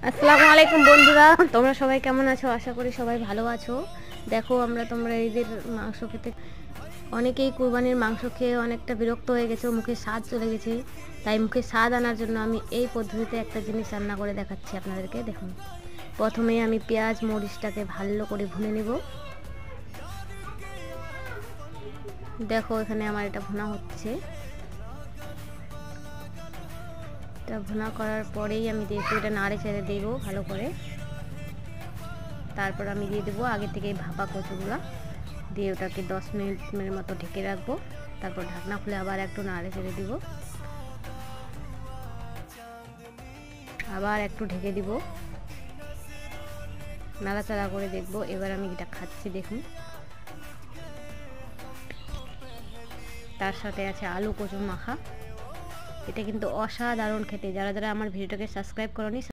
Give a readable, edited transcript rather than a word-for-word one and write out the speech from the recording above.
আসসালামু আলাইকুম বন্ধুরা, তোমরা সবাই কেমন আছো? আশা করি সবাই ভালো আছো। দেখো তোমরা ঈদের মাংস খেতে অনেকেই কুরবানির মাংস খেয়ে অনেকটা বিরক্ত হয়ে গেছে, মুখে স্বাদ চলে গেছে। তাই মুখে স্বাদ আনার জন্য আমি এই পদ্ধতিতে একটা জিনিস রান্না করে দেখাচ্ছি আপনাদেরকে। দেখুন, প্রথমে আমি পেঁয়াজ মরিচটাকে ভালো করে ভুনে নেব। দেখো এখানে আমার এটা ভুনা হচ্ছে। এটা ভুনা করার পরেই আমি এটা নাড়ে চেড়ে দেবো ভালো করে। তারপর আমি দিয়ে দেবো আগে থেকে ভাপা কচুগুলো দিয়ে ওটাকে 10 মিনিটের মতো ঢেকে রাখবো। তারপর ঢাকনা খুলে আবার একটু নাড়ে চেড়ে দিব, আবার একটু ঢেকে দিব, নাড়াচাড়া করে দেখবো। এবার আমি এটা খাচ্ছি, দেখুন। তার সাথে আছে আলু কচু মাখা। এটা কিন্তু অসাধারণ খেতে। যারা যারা আমার ভিডিওটাকে সাবস্ক্রাইব করোনি